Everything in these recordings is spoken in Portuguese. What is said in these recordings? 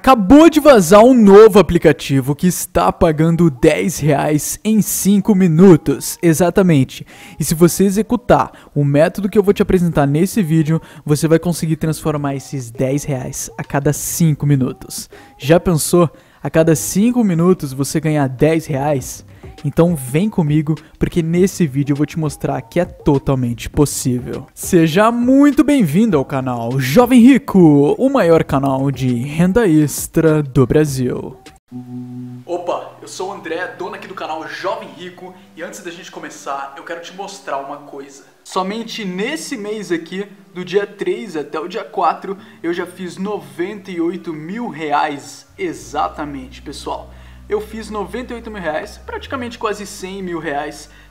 Acabou de vazar um novo aplicativo que está pagando R$10 em 5 minutos, exatamente. E se você executar o método que eu vou te apresentar nesse vídeo, você vai conseguir transformar esses R$10 a cada 5 minutos. Já pensou? A cada 5 minutos você ganhar R$10? Então vem comigo, porque nesse vídeo eu vou te mostrar que é totalmente possível. Seja muito bem-vindo ao canal Jovem Rico, o maior canal de renda extra do Brasil. Opa, eu sou o André, dono aqui do canal Jovem Rico, e antes da gente começar, eu quero te mostrar uma coisa. Somente nesse mês aqui, do dia 3 até o dia 4, eu já fiz R$98 mil, exatamente, pessoal. Eu fiz R$98 mil, praticamente quase R$100 mil,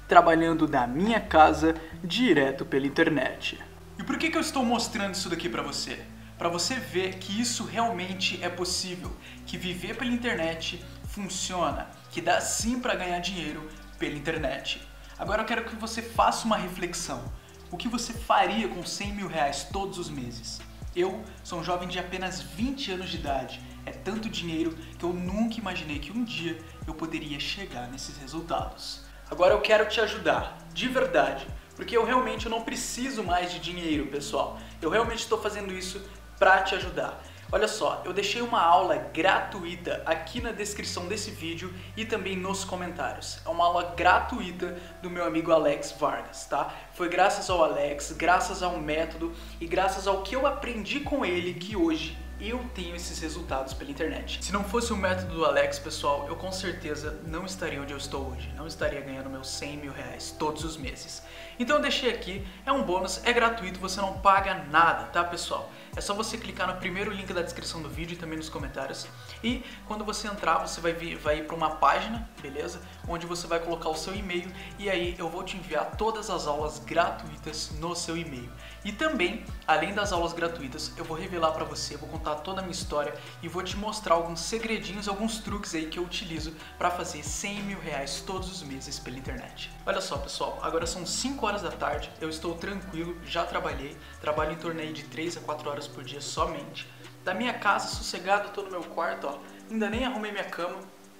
trabalhando da minha casa, direto pela internet. E por que eu estou mostrando isso daqui pra você? Para você ver que isso realmente é possível, que viver pela internet funciona, que dá sim para ganhar dinheiro pela internet. Agora eu quero que você faça uma reflexão. O que você faria com R$100 mil todos os meses? Eu sou um jovem de apenas 20 anos de idade. É tanto dinheiro que eu nunca imaginei que um dia eu poderia chegar nesses resultados. Agora eu quero te ajudar, de verdade, porque eu realmente não preciso mais de dinheiro, pessoal. Eu realmente estou fazendo isso para te ajudar. Olha só, eu deixei uma aula gratuita aqui na descrição desse vídeo e também nos comentários. É uma aula gratuita do meu amigo Alex Vargas, tá? Foi graças ao Alex, graças ao método e graças ao que eu aprendi com ele que hoje eu tenho esses resultados pela internet. Se não fosse o método do Alex, pessoal, eu com certeza não estaria onde eu estou hoje. Não estaria ganhando meus R$100 mil todos os meses. Então eu deixei aqui, é um bônus, é gratuito, você não paga nada, tá, pessoal? É só você clicar no primeiro link da descrição do vídeo e também nos comentários. E quando você entrar, você vai ir para uma página, beleza? Onde você vai colocar o seu e-mail e aí eu vou te enviar todas as aulas gratuitas no seu e-mail. E também, além das aulas gratuitas, eu vou revelar para você, vou contar toda a minha história e vou te mostrar alguns segredinhos, alguns truques aí que eu utilizo para fazer R$100 mil todos os meses pela internet. Olha só, pessoal, agora são 5 horas da tarde, eu estou tranquilo, já trabalho em torno aí de 3 a 4 horas por dia somente. Da minha casa, sossegado, tô no meu quarto, ó, ainda nem arrumei minha cama,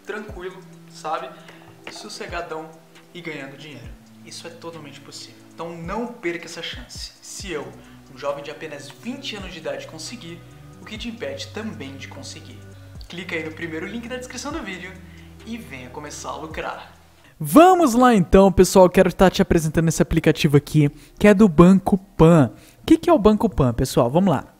tranquilo, sabe? Sossegadão e ganhando dinheiro. Isso é totalmente possível. Então não perca essa chance. Se eu, um jovem de apenas 20 anos de idade, conseguir, o que te impede também de conseguir? Clica aí no primeiro link da descrição do vídeo e venha começar a lucrar. Vamos lá então, pessoal, quero estar te apresentando esse aplicativo aqui, que é do Banco Pan. O que é o Banco Pan, pessoal? Vamos lá.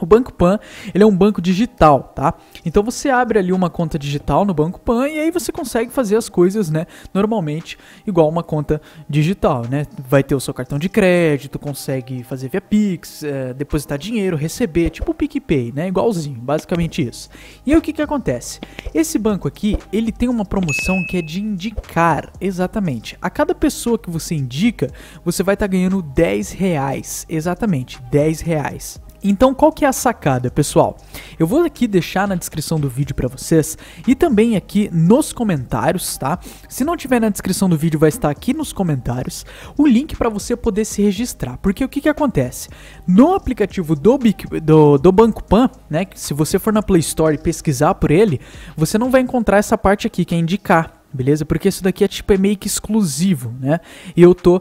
O Banco Pan, ele é um banco digital, tá? Então você abre ali uma conta digital no Banco Pan e aí você consegue fazer as coisas, né, normalmente igual uma conta digital, né? Vai ter o seu cartão de crédito, consegue fazer via Pix, depositar dinheiro, receber, tipo o PicPay, né? Igualzinho, basicamente isso. E aí o que acontece? Esse banco aqui, ele tem uma promoção que é de indicar, exatamente. A cada pessoa que você indica, você vai estar ganhando R$10, exatamente, R$10. Então qual que é a sacada, pessoal? Eu vou aqui deixar na descrição do vídeo para vocês e também aqui nos comentários, tá? Se não tiver na descrição do vídeo, vai estar aqui nos comentários o link para você poder se registrar. Porque o que acontece? No aplicativo do Banco Pan, né? Se você for na Play Store e pesquisar por ele, você não vai encontrar essa parte aqui que é indicar. Beleza? Porque isso daqui é meio que exclusivo, né? E eu tô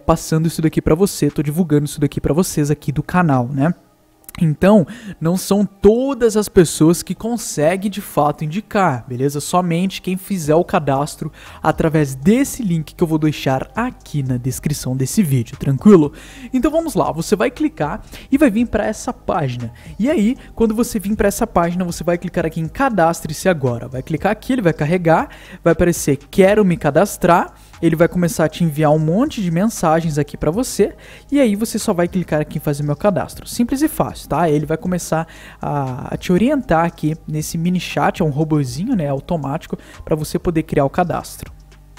passando isso daqui pra você, tô divulgando isso daqui pra vocês aqui do canal, né? Então, não são todas as pessoas que conseguem de fato indicar, beleza? Somente quem fizer o cadastro através desse link que eu vou deixar aqui na descrição desse vídeo, tranquilo? Então vamos lá, você vai clicar e vai vir para essa página. E aí, quando você vir para essa página, você vai clicar aqui em cadastre-se agora. Vai clicar aqui, ele vai carregar, vai aparecer quero me cadastrar. Ele vai começar a te enviar um monte de mensagens aqui para você e aí você só vai clicar aqui em fazer meu cadastro. Simples e fácil, tá? Ele vai começar a te orientar aqui nesse mini chat, é um robozinho, né, automático, para você poder criar o cadastro.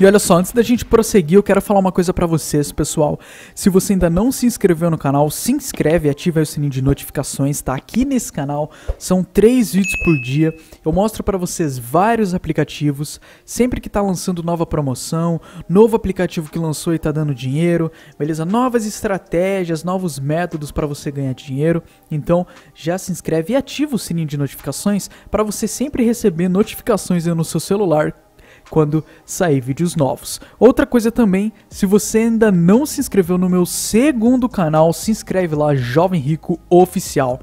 E olha só, antes da gente prosseguir, eu quero falar uma coisa pra vocês, pessoal. Se você ainda não se inscreveu no canal, se inscreve e ativa aí o sininho de notificações, tá? Aqui nesse canal são 3 vídeos por dia. Eu mostro pra vocês vários aplicativos, sempre que tá lançando nova promoção, novo aplicativo que lançou e tá dando dinheiro, beleza? Novas estratégias, novos métodos pra você ganhar dinheiro. Então, já se inscreve e ativa o sininho de notificações pra você sempre receber notificações aí no seu celular quando sair vídeos novos. Outra coisa também, se você ainda não se inscreveu no meu segundo canal, se inscreve lá, Jovem Rico Oficial.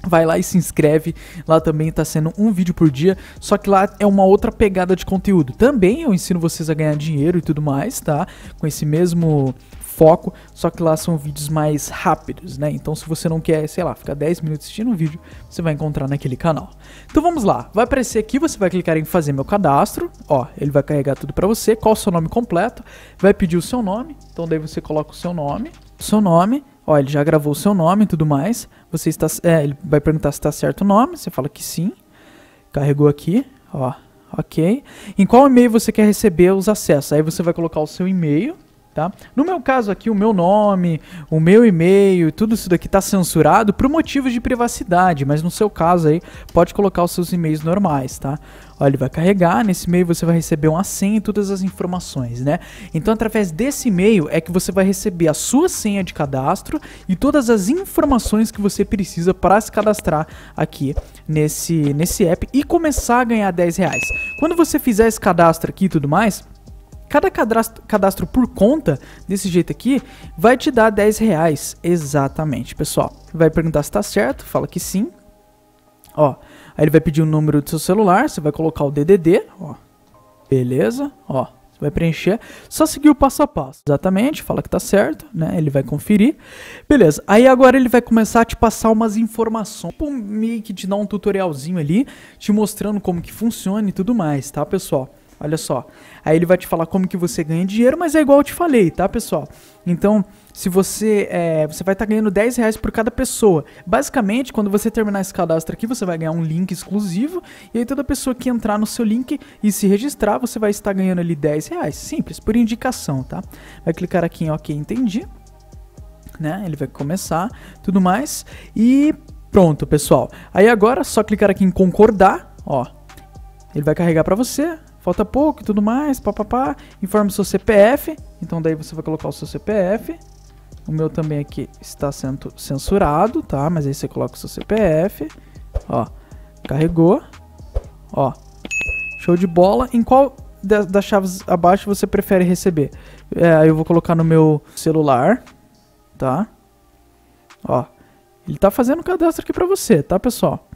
Vai lá e se inscreve, lá também tá sendo um vídeo por dia, só que lá é uma outra pegada de conteúdo. Também eu ensino vocês a ganhar dinheiro e tudo mais, tá? Com esse mesmo foco, só que lá são vídeos mais rápidos, né? Então se você não quer, sei lá, ficar 10 minutos assistindo um vídeo, você vai encontrar naquele canal. Então vamos lá, vai aparecer aqui, você vai clicar em fazer meu cadastro, ó, ele vai carregar tudo pra você, qual o seu nome completo, vai pedir o seu nome, então daí você coloca o seu nome, ó, ele já gravou o seu nome e tudo mais, você está, ele vai perguntar se está certo o nome, você fala que sim, carregou aqui, ó, ok. Em qual e-mail você quer receber os acessos? Aí você vai colocar o seu e-mail, tá? No meu caso aqui, o meu nome, o meu e-mail, tudo isso daqui está censurado por motivos de privacidade, mas no seu caso aí, pode colocar os seus e-mails normais, tá? Ó, ele vai carregar, nesse e-mail você vai receber uma senha e todas as informações, né? Então, através desse e-mail é que você vai receber a sua senha de cadastro e todas as informações que você precisa para se cadastrar aqui nesse app e começar a ganhar R$10. Quando você fizer esse cadastro aqui e tudo mais, cada cadastro por conta, desse jeito aqui, vai te dar R$10 exatamente, pessoal. Vai perguntar se tá certo, fala que sim. Ó, aí ele vai pedir o número do seu celular, você vai colocar o DDD, ó. Beleza, ó. Você vai preencher, só seguir o passo a passo. Exatamente, fala que tá certo, né? Ele vai conferir. Beleza, aí agora ele vai começar a te passar umas informações, tipo meio que te dar um tutorialzinho ali, te mostrando como que funciona e tudo mais, tá, pessoal? Olha só, aí ele vai te falar como que você ganha dinheiro, mas é igual eu te falei, tá, pessoal? Então, se você vai estar ganhando R$10 por cada pessoa. Basicamente, quando você terminar esse cadastro aqui, você vai ganhar um link exclusivo, e aí toda pessoa que entrar no seu link e se registrar, você vai estar ganhando ali R$10. Simples, por indicação, tá? Vai clicar aqui em OK, entendi, né? Ele vai começar, tudo mais, e pronto, pessoal. Aí agora, só clicar aqui em concordar, ó. Ele vai carregar para você. Falta pouco e tudo mais, papapá, informe o seu CPF, então daí você vai colocar o seu CPF, o meu também aqui está sendo censurado, tá, mas aí você coloca o seu CPF, ó, carregou, ó, show de bola. Em qual das chaves abaixo você prefere receber? Aí eu vou colocar no meu celular, tá, ó, ele tá fazendo o cadastro aqui pra você, tá, pessoal?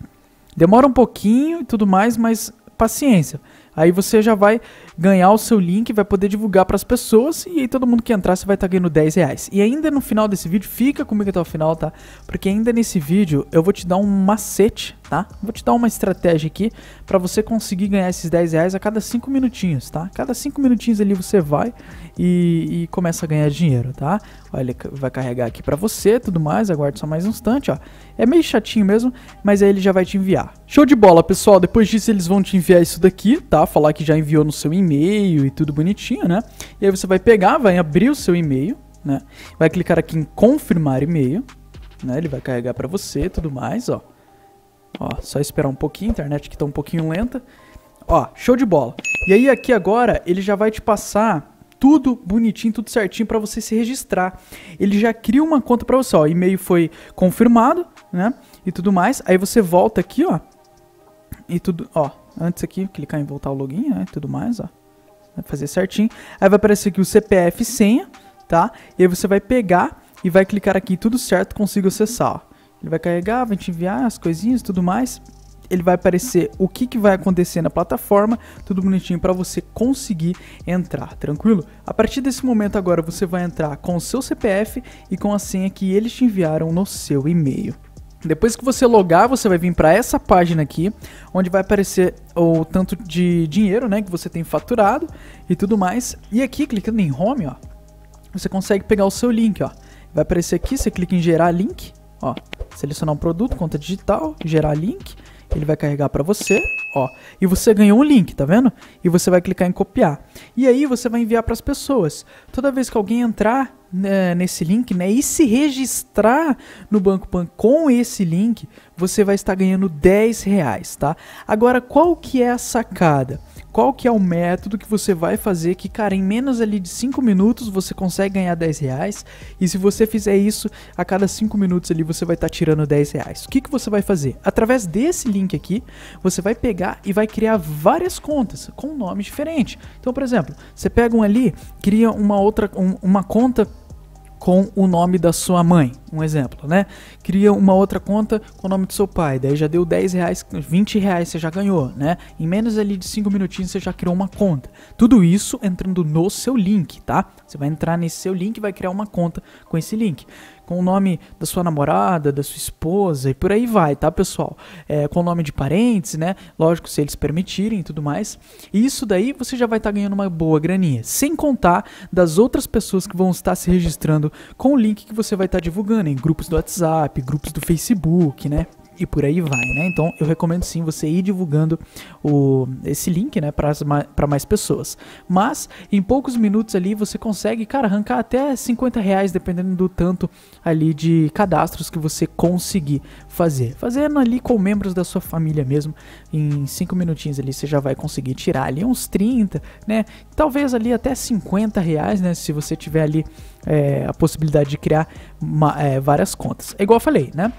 Demora um pouquinho e tudo mais, mas paciência. Aí você já vai ganhar o seu link, vai poder divulgar para as pessoas e aí todo mundo que entrar você vai estar ganhando R$10. E ainda no final desse vídeo, fica comigo até o final, tá? Porque ainda nesse vídeo eu vou te dar um macete, tá? Vou te dar uma estratégia aqui para você conseguir ganhar esses R$10 a cada 5 minutinhos, tá? Cada 5 minutinhos ali você vai e começa a ganhar dinheiro, tá? Olha, ele vai carregar aqui para você, tudo mais, aguarde só mais um instante, ó. É meio chatinho mesmo, mas aí ele já vai te enviar. Show de bola, pessoal. Depois disso eles vão te enviar isso daqui, tá? Falar que já enviou no seu e-mail e tudo bonitinho, né? E aí você vai pegar, vai abrir o seu e-mail, né? Vai clicar aqui em confirmar e-mail, né? Ele vai carregar para você, tudo mais, ó. Ó, só esperar um pouquinho, a internet que tá um pouquinho lenta. Ó, show de bola. E aí aqui agora ele já vai te passar tudo bonitinho, tudo certinho para você se registrar. Ele já cria uma conta para você, ó. E-mail foi confirmado, né? E tudo mais. Aí você volta aqui, ó. E tudo, ó. Antes aqui, clicar em voltar ao login, né? Tudo mais, ó. Vai fazer certinho. Aí vai aparecer aqui o CPF e senha, tá? E aí você vai pegar e vai clicar aqui, tudo certo, consigo acessar, ó. Ele vai carregar, vai te enviar as coisinhas e tudo mais. Ele vai aparecer o que vai acontecer na plataforma, tudo bonitinho para você conseguir entrar, tranquilo? A partir desse momento agora você vai entrar com o seu CPF e com a senha que eles te enviaram no seu e-mail. Depois que você logar, você vai vir para essa página aqui, onde vai aparecer o tanto de dinheiro, né, que você tem faturado e tudo mais. E aqui, clicando em Home, ó, você consegue pegar o seu link, ó. Vai aparecer aqui, você clica em gerar link, ó, selecionar um produto, conta digital, gerar link. ele vai carregar para você, ó, e você ganhou um link, tá vendo? E você vai clicar em copiar. E aí você vai enviar para as pessoas. Toda vez que alguém entrar nesse link, né, e se registrar no Banco Pan com esse link, você vai estar ganhando R$10, tá? Agora, qual que é a sacada? Qual que é o método que você vai fazer que, cara, em menos ali de 5 minutos você consegue ganhar R$10, e se você fizer isso, a cada 5 minutos ali você vai estar tirando R$10. O que que você vai fazer? Através desse link aqui, você vai pegar e vai criar várias contas com um nome diferente. Então, por exemplo, você pega um ali, cria uma conta com o nome da sua mãe, um exemplo, né? Cria uma outra conta com o nome do seu pai, daí já deu R$10, R$20 você já ganhou, né? Em menos ali de 5 minutinhos você já criou uma conta. Tudo isso entrando no seu link, tá? Você vai entrar nesse seu link e vai criar uma conta com esse link. Com o nome da sua namorada, da sua esposa e por aí vai, tá, pessoal? Com o nome de parentes, né? Lógico, se eles permitirem e tudo mais. E isso daí você já vai estar ganhando uma boa graninha. Sem contar das outras pessoas que vão estar se registrando com o link que você vai estar divulgando em grupos do WhatsApp, grupos do Facebook, né? E por aí vai, né? Então eu recomendo sim você ir divulgando esse link, né, para mais pessoas. Mas em poucos minutos ali você consegue, cara, arrancar até R$50, dependendo do tanto ali de cadastros que você conseguir fazer. Fazendo ali com membros da sua família mesmo, em 5 minutinhos ali você já vai conseguir tirar ali uns 30, né? Talvez ali até R$50, né? Se você tiver ali a possibilidade de criar várias contas. É igual eu falei, né?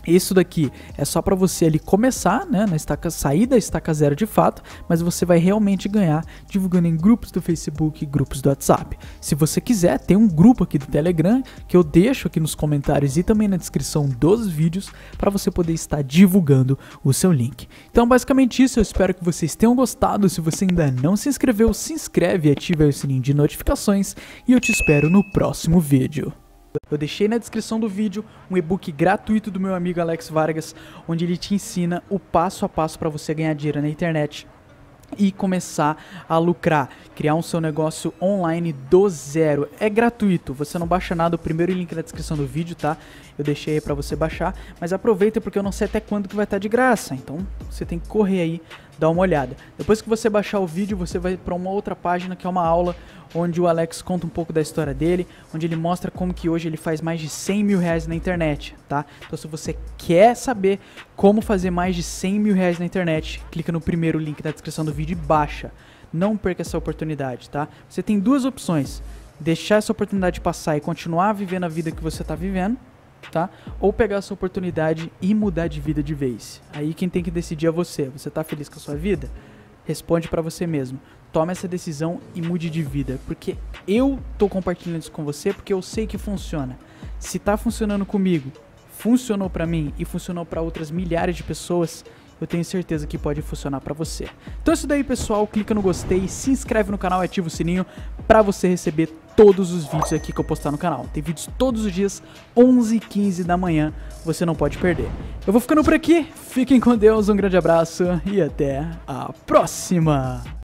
Isso daqui é só para você ali começar, né, na estaca, sair da estaca zero de fato, mas você vai realmente ganhar divulgando em grupos do Facebook e grupos do WhatsApp. Se você quiser, tem um grupo aqui do Telegram que eu deixo aqui nos comentários e também na descrição dos vídeos para você poder estar divulgando o seu link. Então, basicamente isso, eu espero que vocês tenham gostado. Se você ainda não se inscreveu, se inscreve e ativa o sininho de notificações e eu te espero no próximo vídeo. Eu deixei na descrição do vídeo um e-book gratuito do meu amigo Alex Vargas, onde ele te ensina o passo a passo para você ganhar dinheiro na internet e começar a lucrar, criar um seu negócio online do zero. É gratuito, você não baixa nada, o primeiro link na descrição do vídeo, tá? Eu deixei aí pra você baixar, mas aproveita porque eu não sei até quando que vai estar de graça, então você tem que correr aí, dar uma olhada. Depois que você baixar o vídeo, você vai pra uma outra página que é uma aula onde o Alex conta um pouco da história dele, onde ele mostra como que hoje ele faz mais de R$100 mil na internet, tá? Então se você quer saber como fazer mais de R$100 mil na internet, clica no primeiro link da descrição do vídeo e baixa. Não perca essa oportunidade, tá? Você tem duas opções: deixar essa oportunidade passar e continuar vivendo a vida que você tá vivendo, tá? Ou pegar essa oportunidade e mudar de vida de vez. Aí quem tem que decidir é você. Você tá feliz com a sua vida? Responde pra você mesmo. Tome essa decisão e mude de vida, porque eu tô compartilhando isso com você porque eu sei que funciona. Se tá funcionando comigo, funcionou pra mim e funcionou pra outras milhares de pessoas, eu tenho certeza que pode funcionar pra você. Então é isso daí, pessoal. Clica no gostei, se inscreve no canal e ativa o sininho pra você receber todos os vídeos aqui que eu postar no canal. Tem vídeos todos os dias, 11h15 da manhã, você não pode perder. Eu vou ficando por aqui, fiquem com Deus, um grande abraço e até a próxima!